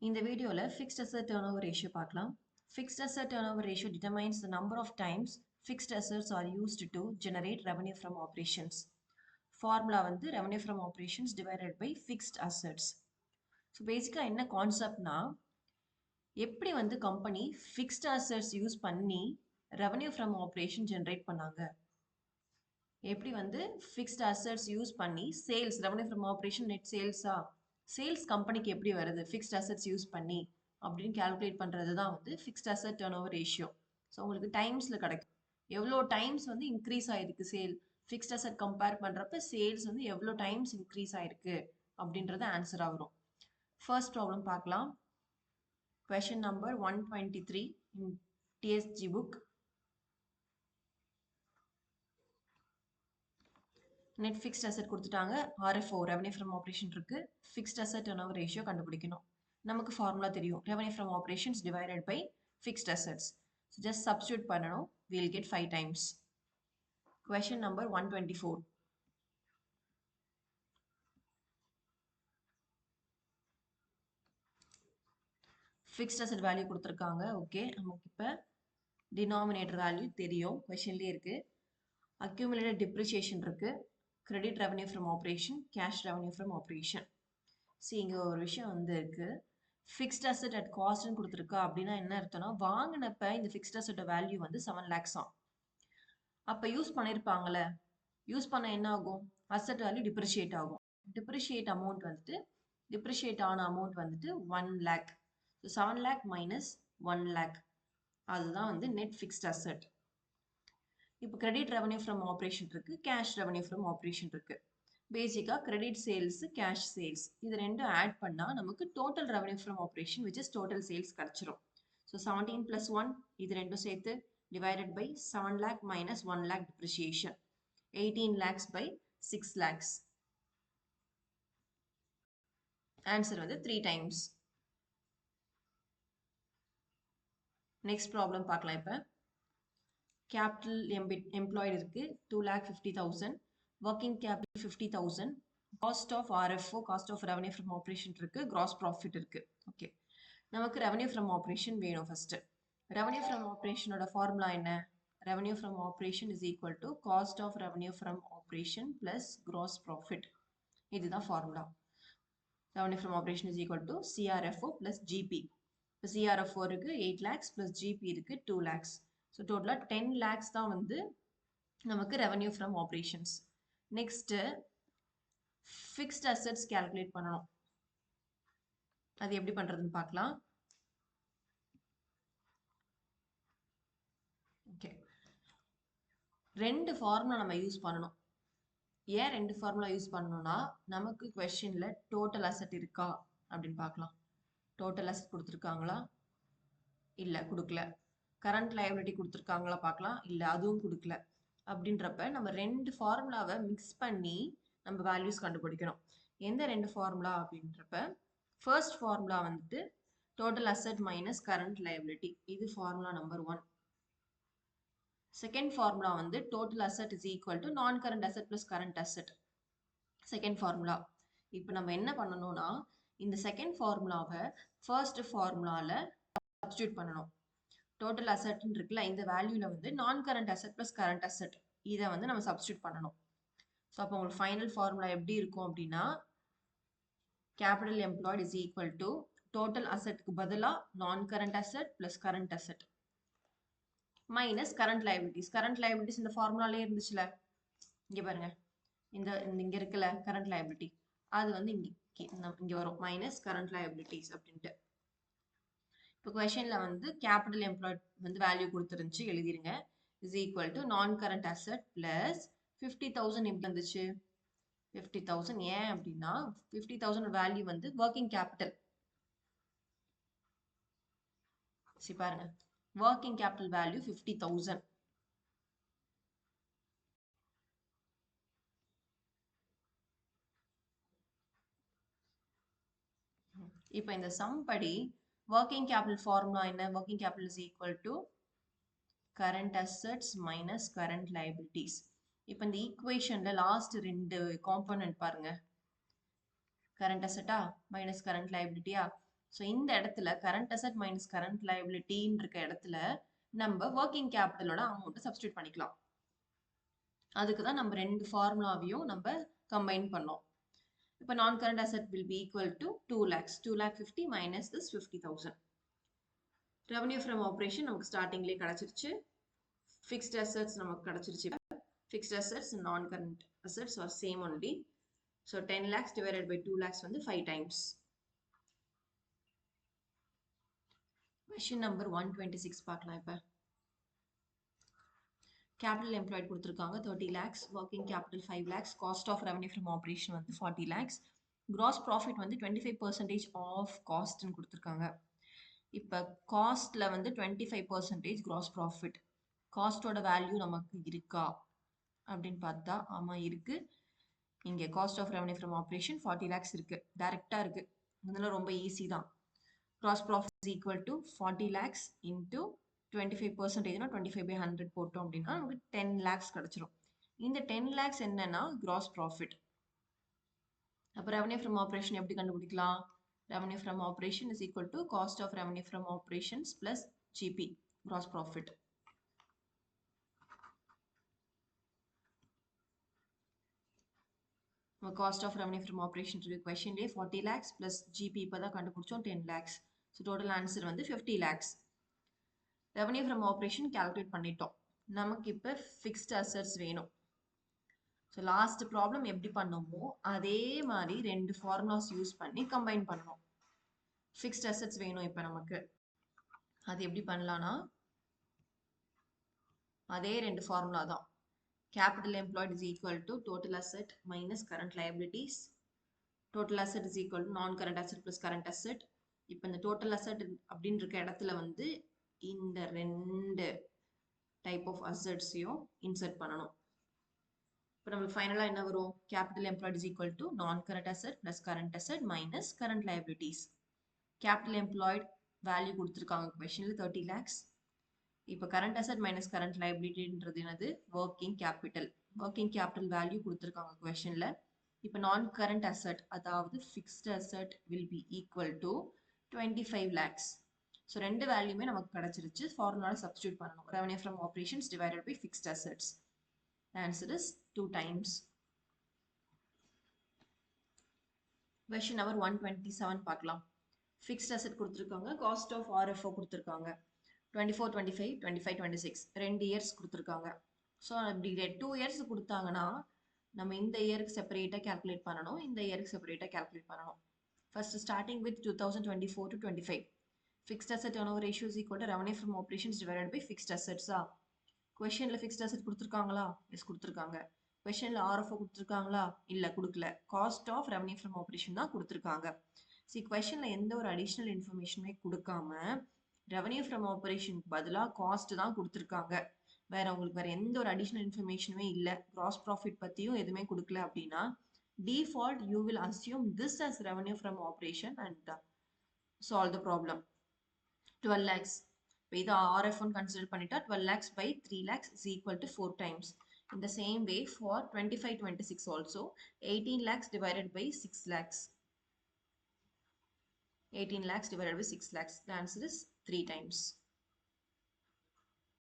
இந்த வீடியோல fixed asset turnover ratio பார்க்கலாம். Fixed asset turnover ratio determines the number of times fixed assets are used to generate revenue from operations. Formula வந்து revenue from operations divided by fixed assets. So basically என்ன கான்செப்ட்னா எப்படி வந்து company fixed assets use பண்ணி revenue from operation generate பண்ணாங்க. எப்படி வந்து fixed assets use பண்ணி sales revenue from operation net salesஆ சேல்ஸ் கம்பெனிக்கு எப்படி வருது ஃபிக்ஸ்ட் அசெட்ஸ் யூஸ் பண்ணி அப்படின்னு கால்குலேட் பண்ணுறது தான் வந்து fixed asset turn over ratio. So உங்களுக்கு டைம்ஸில் கிடைக்கும் எவ்வளோ டைம்ஸ் வந்து இன்க்ரீஸ் ஆகிருக்கு சேல் ஃபிக்ஸ்ட் அசெட் கம்பேர் பண்ணுறப்ப சேல்ஸ் வந்து எவ்வளோ டைம்ஸ் இன்க்ரீஸ் ஆகிருக்கு அப்படின்றது ஆன்சராக வரும். ஃபர்ஸ்ட் ப்ராப்ளம் பார்க்கலாம். Question number 123 in DSG book. Net fixed asset கொடுத்துட்டாங்க. RFO ரெவன்யூ ஃப்ரம் ஆப்ரேஷன் இருக்கு. ஃபிக்ஸ்ட் அசெட் டர்ன்ஓவர் ரேஷியோ கண்டுபிடிக்கணும். நமக்கு ஃபார்முலா தெரியும். Revenue from operations divided by fixed assets. So just substitute பண்ணணும். We'll get 5 times. Question number 124. Fixed asset value கொடுத்துருக்காங்க. Okay, நமக்கு இப்போ denominator value தெரியும், கொஷின்லேயே இருக்கு. அக்யூமுலேட்டட் டிப்ரிசியேஷன் இருக்கு. Credit revenue from operation, cash revenue from operation. இங்கே ஒரு விஷயம் வந்து இருக்கு. ஃபிக்ஸ்ட் அசெட் அட் காஸ்ட்னு கொடுத்துருக்கா அப்படின்னா என்ன அர்த்தம்னா, வாங்கினப்ப இந்த ஃபிக்ஸ்ட் அசெட் வேல்யூ வந்து 7 lakhs ஆகும். அப்போ யூஸ் பண்ணியிருப்பாங்கல்ல, யூஸ் பண்ண என்ன ஆகும், அசெட் வேல்யூ டிப்ரிஷியேட் ஆகும். டிப்ரிஷியேட் அமௌண்ட் வந்துட்டு டிப்ரிஷியேட் ஆன அமௌண்ட் வந்துட்டு 1 lakh. So 7 lakh minus 1 lakh, அதுதான் வந்து நெட் ஃபிக்ஸ்ட் அசெட். இப்போ கிரெடிட் ரெவன்யூ ஃப்ரம் ஆப்ரேஷன் இருக்கு, கேஷ் ரெவன்யூ ஃப்ரம் ஆப்ரேஷன் இருக்கு. பேசிக்கா கிரெடிட் சேல்ஸ், கேஷ் சேல்ஸ் இது ரெண்டும் ஆட் பண்ணா நமக்கு total revenue from operation which is total sales கிடைச்சிரும். ஸோ 17 + 1 இது ரெண்டும் சேர்த்து divided by 7 lakh minus 1 lakh depreciation, 18 lakhs by 6 lakhs. Answer வந்து 3 times. நெக்ஸ்ட் ப்ராப்ளம் பார்க்கலாம். இப்போ கேபிட்டல் எம்ப்ளாய்டு இருக்கு 2,50,000, working capital 50,000, cost of RFO cost of revenue from operation இருக்கு, gross profit இருக்கு. ஓகே, நமக்கு ரெவன்யூ ஃப்ரம் ஆப்ரேஷன் வேணும். First revenue from ஆப்ரேஷனோட formula என்ன? Revenue from operation is equal to cost of revenue from operation plus gross profit. இதுதான் formula. Revenue from operation is equal to CRFO plus GP. இப்போ CRFO இருக்கு 8 lakhs plus GP இருக்கு 2 lakhs. So டோட்டலாக 10 lakhs தான் வந்து நமக்கு revenue from operations. Next fixed assets calculate பண்ணணும். அது எப்படி பண்றதுன்னு பார்க்கலாம். ஓகே, ரெண்டு ஃபார்முலா நம்ம யூஸ் பண்ணணும். ஏன் ரெண்டு ஃபார்முலா யூஸ் பண்ணணும்னா, நமக்கு கொஸ்டின்ல டோட்டல் அசெட் இருக்கா அப்படின்னு பார்க்கலாம். டோட்டல் அசெட் கொடுத்துருக்காங்களா, இல்லை கொடுக்கல. கரண்ட் லயபிலிட்டி கொடுத்துருக்காங்களா பார்க்கலாம், இல்லை அதுவும் கொடுக்கல. அப்படின்றப்ப நம்ம ரெண்டு ஃபார்முலாவை மிக்ஸ் பண்ணி நம்ம வேல்யூஸ் கண்டுபிடிக்கணும். எந்த ரெண்டு ஃபார்முலா அப்படின்றப்ப, ஃபர்ஸ்ட் ஃபார்முலா வந்துட்டு total asset minus current liability, இது ஃபார்முலா நம்பர் 1. செகண்ட் ஃபார்முலா வந்து total asset is equal to non current asset plus current asset, second formula. இப்போ நம்ம என்ன பண்ணணும்னா, இந்த செகண்ட் ஃபார்முலாவை ஃபர்ஸ்ட் ஃபார்முலால சப்ஸ்டியூட் பண்ணணும். டோட்டல் அசெட் இருக்குல்ல, இந்த வேல்யூல வந்து non current asset plus current asset இதை வந்து நம்ம சப்ஸ்டியூட் பண்ணணும். ஸோ அப்போ உங்களுக்கு ஃபைனல் ஃபார்முலா எப்படி இருக்கும் அப்படின்னா, capital employed is equal to total அசெட்க்கு பதிலாக non current asset plus current asset minus current liabilities. Current liabilities இந்த ஃபார்முலாலே இருந்துச்சுல, இங்கே பாருங்க, இங்க இருக்குல்ல கரண்ட் லயபிலிட்டி, அது வந்து இங்க வரும் மைனஸ் கரண்ட் லயபிலிட்டிஸ் அப்படின்ட்டு. இப்போ கொஸ்டின்ல வந்து கேபிட்டல் எம்ப்ளாய்ட் வந்து value கொடுத்துருந்துச்சு, எழுதிருங்க. Is equal to non current asset plus 50,000. எப்படி வந்துச்சு 50,000? ஏன் அப்படின்னா 50,000 வேல்யூ வந்து ஒர்க்கிங் கேபிட்டல். சரி பாருங்க, ஒர்க்கிங் கேபிட்டல் வேல்யூ 50,000. இப்போ இந்த சம் படி working capital formula என்ன? working capital is equal to current assets minus current liabilities. இப்போ இந்த ஈக்குவேஷன்ல லாஸ்ட் ரெண்டு காம்போனன்ட் பாருங்க, current asset minus current liability. So இந்த இடத்துல கரண்ட் அசெட் மைனஸ் கரண்ட் லைபிலிட்டின்னு இருக்க இடத்துல நம்ம ஒர்க்கிங் கேபிட்டலோட அமௌண்ட்டை சப்ஸ்டியூட் பண்ணிக்கலாம். அதுக்கு தான் நம்ம ரெண்டு ஃபார்முலாவையும் நம்ம கம்பைன் பண்ணோம். இப்போ non current asset will be equal to 2 lakhs. 2 lakh 50 minus this 50,000. Revenue from operation நமக்கு ஸ்டார்டிங்லேயே கிடச்சிருச்சு. ஃபிக்ஸ்ட் அசெட்ஸ் நமக்கு கிடச்சிருச்சு. ஃபிக்ஸ்ட் அசெட்ஸ் நான் current assets R same only. So 10 lakhs divided by 2 lakhs வந்து 5 times. கொஸ்டின் நம்பர் 126 பார்க்கலாம். இப்போ capital employed கொடுத்துருக்காங்க 30 lakhs, working capital 5 lakhs, cost of revenue from operation வந்து 40 lakhs, கிராஸ் ப்ராஃபிட் வந்து 25% of காஸ்ட்னு கொடுத்துருக்காங்க. இப்போ காஸ்ட்ல வந்து 25% கிராஸ் ப்ராஃபிட். காஸ்டோட வேல்யூ நமக்கு இருக்கா அப்படின்னு பார்த்தா ஆமாம் இருக்கு. இங்கே cost of revenue from operation 40 lakhs இருக்கு, டைரக்டாக இருக்கு. இதெல்லாம் ரொம்ப ஈஸி தான். Gross profit is equal to 40 lakhs into 25%னா 25/100 போட்டோம் அப்படின்னா நமக்கு 10 lakhs கிடைச்சிரும். இந்த 10 lakhs என்னன்னா கிராஸ் ப்ராஃபிட். அப்போ ரெவன்யூ ஃப்ரம் ஆப்ரேஷன் எப்படி கண்டுபிடிக்கலாம்? Revenue from operation is equal to cost of revenue from operations plus GP gross profit. Cost of revenue from operation கொஸ்டின்லேயே 40 lakhs பிளஸ் ஜிபி இப்போ தான் கண்டுபிடிச்சோம் 10 lakhs. ஸோ டோட்டல் ஆன்சர் வந்து 50 lakhs. Revenue from operation calculate பண்ணிட்டோம். நமக்கு இப்போ fixed assets வேணும். So last problem எப்படி பண்ணோமோ அதே மாதிரி ரெண்டு ஃபார்முலாஸ் யூஸ் பண்ணி கம்பைன் பண்ணணும். ஃபிக்ஸ்ட் அசெட்ஸ் வேணும் இப்போ நமக்கு. அது எப்படி பண்ணலாம்னா அதே ரெண்டு ஃபார்முலா தான். Capital employed is equal to total asset minus current liabilities. Total asset is equal to non current asset plus current asset. இப்போ இந்த டோட்டல் அசெட் அப்படின்னு இருக்க இடத்துல வந்து இந்த ரெண்டு டைப் ஆஃப் அசெட்ஸையும் இன்சர்ட் பண்ணணும். இப்போ நம்மளுக்கு ஃபைனலாக என்ன வரும்? Capital employed is equal to non current asset plus current asset minus current liabilities. Capital employed value கொடுத்துருக்காங்க கொஸ்டினில் 30 lakhs. இப்போ கரண்ட் அசெட் மைனஸ் கரண்ட் லைபிலிட்டின்றது என்னது? Working capital. Working capital value கொடுத்துருக்காங்க கொஸ்டினில். இப்போ நான் கரண்ட் அசெட் அதாவது fixed asset will be equal to 25 lakhs. So ரெண்டு வேல்யூமே நமக்கு கிடைச்சிருச்சு. ஃபார்முலாவை சப்ஸ்டியூட் பண்ணணும். Revenue from operations divided by fixed assets. The answer is 2 times. Question number 127 பார்க்கலாம். ஃபிக்ஸ்ட் அசெட் கொடுத்துருக்காங்க, காஸ்ட் ஆஃப் RFO கொடுத்துருக்காங்க. 24, 25, 25, 26 ரெண்டு இயர்ஸ் கொடுத்துருக்காங்க. ஸோ அப்படி 2 years கொடுத்தாங்கன்னா நம்ம இந்த இயருக்கு செப்பரேட்டாக கேல்குலேட் பண்ணணும், இந்த இயருக்கு செப்பரேட்டாக கேல்குலேட் பண்ணணும். First starting with 2024 to 25. Fixed asset turnover ratio is equal to revenue from operations divided by fixed அசெட்ஸா? கொஸ்டின்ல ஃபிக்ஸ்ட் அசெட் கொடுத்துருக்காங்களா? எஸ் கொடுத்துருக்காங்க. கொஸ்டின்ல RFO கொடுத்துருக்காங்களா? இல்லை கொடுக்கல. Cost of revenue from operation தான் கொடுத்துருக்காங்க. சி கொஸ்டின்ல எந்த ஒரு அடிஷ்னல் இன்ஃபர்மேஷனுமே கொடுக்காம ரெவன்யூ ஃப்ரம் ஆப்ரேஷனுக்கு பதிலாக காஸ்ட் தான் கொடுத்துருக்காங்க. வேற உங்களுக்கு வேற எந்த ஒரு அடிஷ்னல் இன்ஃபர்மேஷனுமே இல்லை, கிராஸ் ப்ராஃபிட் பற்றியும் எதுவுமே கொடுக்கல அப்படின்னா default you will assume this as revenue from operation and solve the problem. 12 lakhs. இதை RF1 consider பண்ணிட்டா 12 lakhs by 3 lakhs is equal to 4 times. In the same way for 25, 26 also 18 lakhs divided by 6 lakhs. 18 lakhs divided by 6 lakhs. The answer is 3 times.